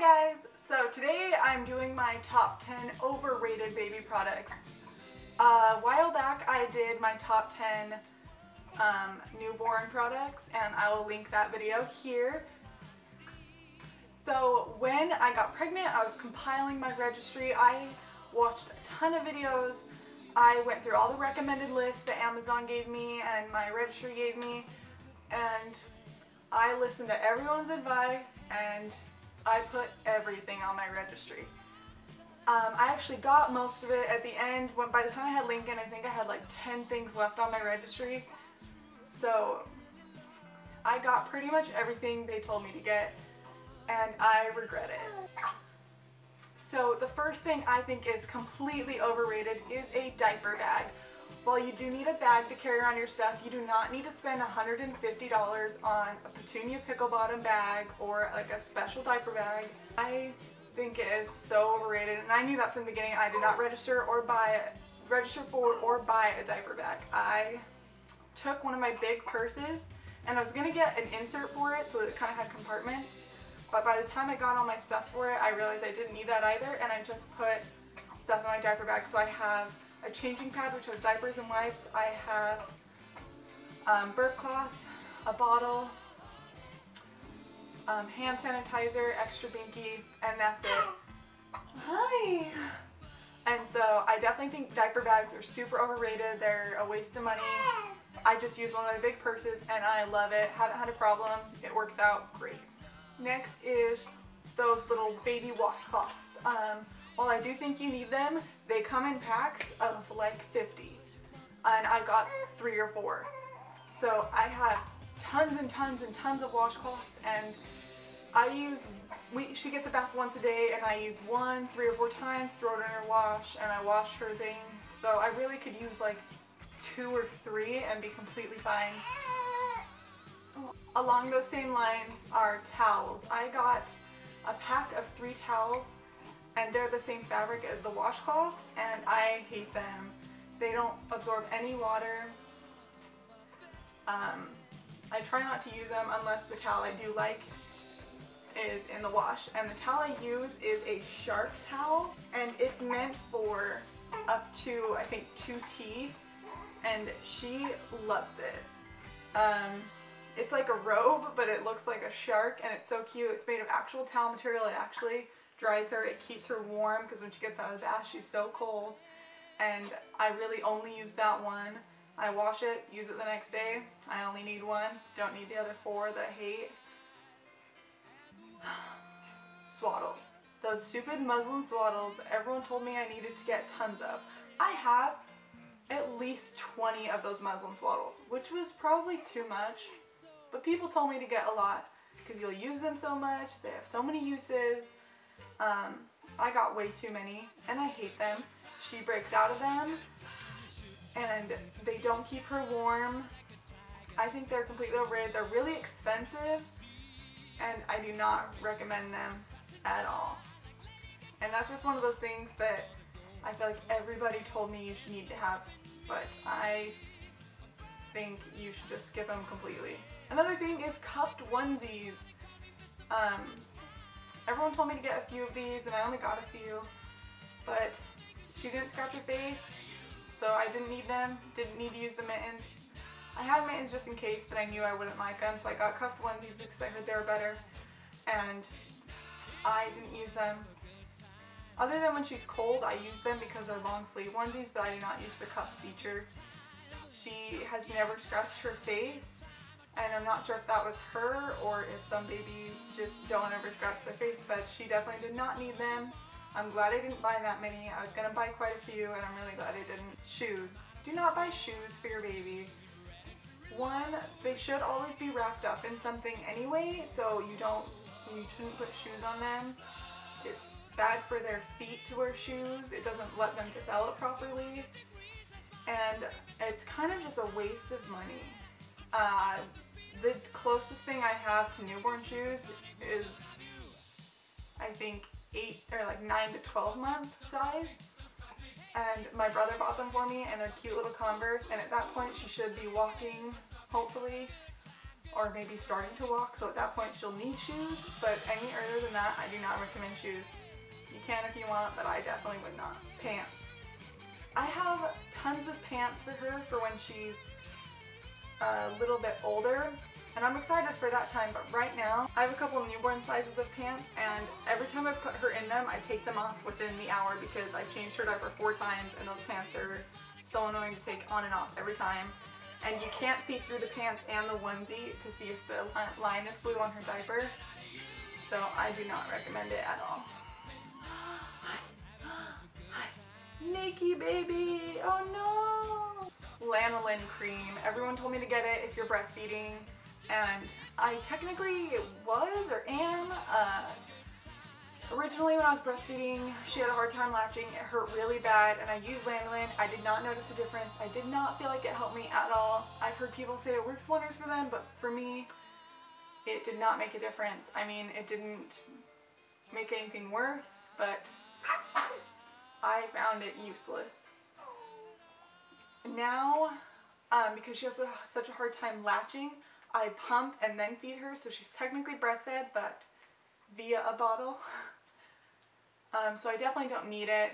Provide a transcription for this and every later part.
Hi guys! So today I'm doing my top 10 overrated baby products. A while back I did my top 10 newborn products and I will link that video here. So when I got pregnant I was compiling my registry. I watched a ton of videos. I went through all the recommended lists that Amazon gave me and my registry gave me, and I listened to everyone's advice and I put everything on my registry. I actually got most of it at the end. By the time I had Lincoln, I think I had like 10 things left on my registry. So I got pretty much everything they told me to get, and I regret it. So the first thing I think is completely overrated is a diaper bag. While you do need a bag to carry around your stuff, you do not need to spend $150 on a Petunia pickle bottom bag or like a special diaper bag. I think it is so overrated, and I knew that from the beginning. I did not register for or buy a diaper bag. I took one of my big purses and I was gonna get an insert for it so that it kind of had compartments, but by the time I got all my stuff for it, I realized I didn't need that either, and I just put stuff in my diaper bag. So I have a changing pad which has diapers and wipes. I have burp cloth, a bottle, hand sanitizer, extra binky, and that's it. Hi! And so I definitely think diaper bags are super overrated. They're a waste of money. I just use one of my big purses and I love it. Haven't had a problem. It works out great. Next is those little baby washcloths. While I do think you need them, they come in packs of like 50, and I got 3 or 4. So I have tons and tons and tons of washcloths, and she gets a bath once a day, and I use one 3 or 4 times, throw it in her wash, and I wash her thing. So I really could use like 2 or 3 and be completely fine. Along those same lines are towels. I got a pack of 3 towels, and they're the same fabric as the washcloths, and I hate them. They don't absorb any water. I try not to use them unless the towel I do like is in the wash, and the towel I use is a shark towel, and it's meant for up to I think 2T, and she loves it. It's like a robe, but it looks like a shark, and it's so cute. It's made of actual towel material. It actually dries her. It keeps her warm because when she gets out of the bath she's so cold, and I really only use that one. I wash it, use it the next day. I only need one, don't need the other 4 that I hate. Swaddles. Those stupid muslin swaddles that everyone told me I needed to get tons of. I have at least 20 of those muslin swaddles, which was probably too much, but people told me to get a lot because you'll use them so much, they have so many uses. I got way too many and I hate them. She breaks out of them and they don't keep her warm. I think they're completely overrated. They're really expensive and I do not recommend them at all. And that's just one of those things that I feel like everybody told me you should need to have, but I think you should just skip them completely. Another thing is cuffed onesies. Everyone told me to get a few of these and I only got a few, but she didn't scratch her face, so I didn't need them, didn't need to use the mittens. I had mittens just in case, but I knew I wouldn't like them, so I got cuffed onesies because I heard they were better, and I didn't use them. Other than when she's cold, I use them because they're long sleeve onesies, but I do not use the cuff feature. She has never scratched her face, and I'm not sure if that was her or if some babies just don't ever scratch their face, but she definitely did not need them. I'm glad I didn't buy that many. I was going to buy quite a few, and I'm really glad I didn't. Shoes. Do not buy shoes for your baby. One, they should always be wrapped up in something anyway, so you shouldn't put shoes on them. It's bad for their feet to wear shoes. It doesn't let them develop properly, and it's kind of just a waste of money. The closest thing I have to newborn shoes is I think 9 to 12 month size, and my brother bought them for me and they're cute little Converse, and at that point she should be walking, hopefully, or maybe starting to walk, so at that point she'll need shoes, but any earlier than that, I do not recommend shoes. You can if you want, but I definitely would not. Pants. I have tons of pants for her for when she's a little bit older, and I'm excited for that time, but right now I have a couple newborn sizes of pants, and every time I put her in them, I take them off within the hour because I've changed her diaper 4 times, and those pants are so annoying to take on and off every time. And you can't see through the pants and the onesie to see if the line is blue on her diaper, so I do not recommend it at all. Nikki baby, oh no! Lanolin cream. Everyone told me to get it if you're breastfeeding, and I technically was or am. Originally when I was breastfeeding, she had a hard time latching. It hurt really bad, and I used lanolin. I did not notice a difference. I did not feel like it helped me at all. I've heard people say it works wonders for them, but for me, it did not make a difference. I mean, it didn't make anything worse, but I found it useless. Now, because she has such a hard time latching, I pump and then feed her, so she's technically breastfed, but via a bottle. So I definitely don't need it.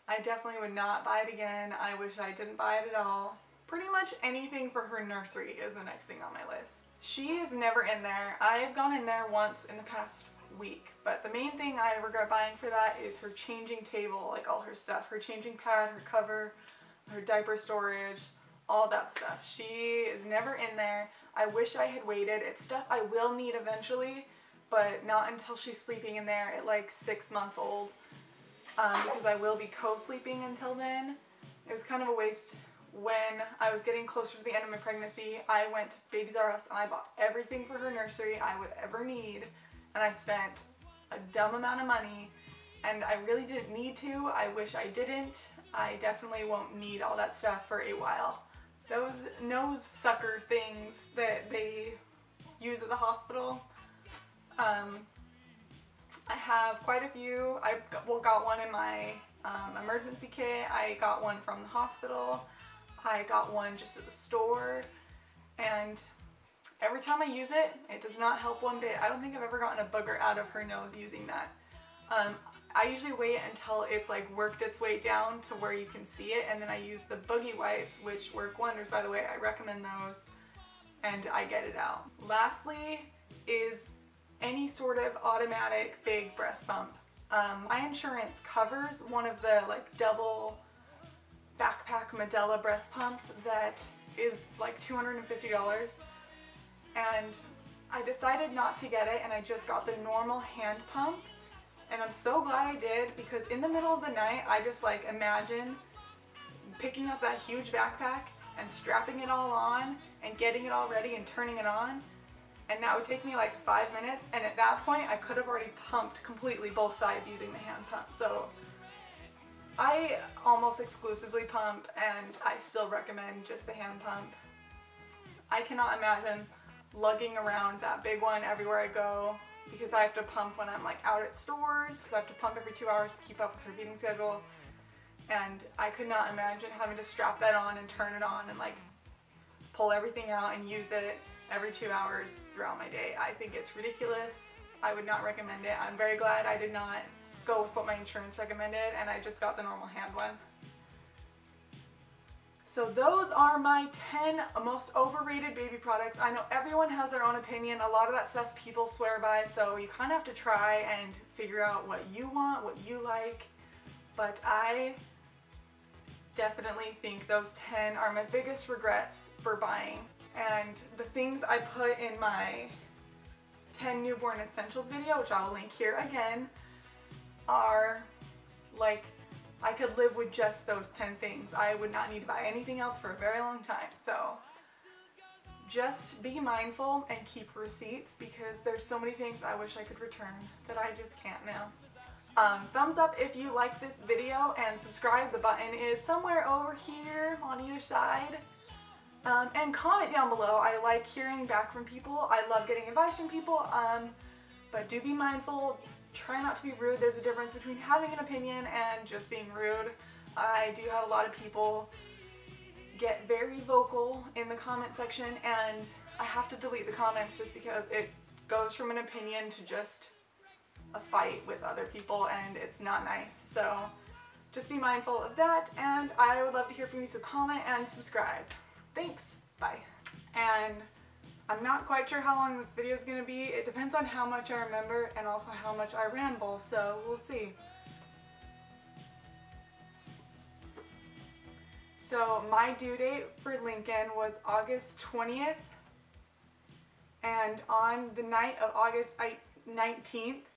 I definitely would not buy it again. I wish I didn't buy it at all. Pretty much anything for her nursery is the next thing on my list. She is never in there. I have gone in there once in the past week, but the main thing I regret buying for that is her changing table, like all her stuff. Her changing pad, her cover, her diaper storage, all that stuff. She is never in there. I wish I had waited. It's stuff I will need eventually, but not until she's sleeping in there at like 6 months old, because I will be co-sleeping until then. It was kind of a waste. When I was getting closer to the end of my pregnancy, I went to Babies R Us and I bought everything for her nursery I would ever need, and I spent a dumb amount of money, and I really didn't need to. I wish I didn't. I definitely won't need all that stuff for a while. Those nose sucker things that they use at the hospital, I have quite a few. I got one in my emergency kit. I got one from the hospital. I got one just at the store, and every time I use it, it does not help one bit. I don't think I've ever gotten a booger out of her nose using that. I usually wait until it's like worked its way down to where you can see it, and then I use the boogie wipes, which work wonders, by the way. I recommend those, and I get it out. Lastly is any sort of automatic big breast pump. My insurance covers one of the like double backpack Medela breast pumps that is like $250, and I decided not to get it, and I just got the normal hand pump, and I'm so glad I did, because in the middle of the night I just like imagine picking up that huge backpack and strapping it all on and getting it all ready and turning it on, and that would take me like 5 minutes, and at that point I could have already pumped completely both sides using the hand pump. So I almost exclusively pump, and I still recommend just the hand pump. I cannot imagine lugging around that big one everywhere I go, because I have to pump when I'm like out at stores, because I have to pump every 2 hours to keep up with her feeding schedule, and I could not imagine having to strap that on and turn it on and like pull everything out and use it every 2 hours throughout my day. I think it's ridiculous. I would not recommend it. I'm very glad I did not go with what my insurance recommended, and I just got the normal hand one. So those are my 10 most overrated baby products. I know everyone has their own opinion. A lot of that stuff people swear by, so you kind of have to try and figure out what you want, what you like. But I definitely think those 10 are my biggest regrets for buying. And the things I put in my 10 newborn essentials video, which I'll link here again, are like, I could live with just those 10 things. I would not need to buy anything else for a very long time. So just be mindful and keep receipts, because there's so many things I wish I could return that I just can't now. Thumbs up if you like this video, and subscribe. The button is somewhere over here on either side. And comment down below. I like hearing back from people. I love getting advice from people, but do be mindful. Try not to be rude. There's a difference between having an opinion and just being rude. I do have a lot of people get very vocal in the comment section, and I have to delete the comments just because it goes from an opinion to just a fight with other people, and it's not nice. So just be mindful of that, and I would love to hear from you, so comment and subscribe. Thanks. Bye. And I'm not quite sure how long this video is going to be. It depends on how much I remember and also how much I ramble, so we'll see. So my due date for Lincoln was August 20th, and on the night of August 19th,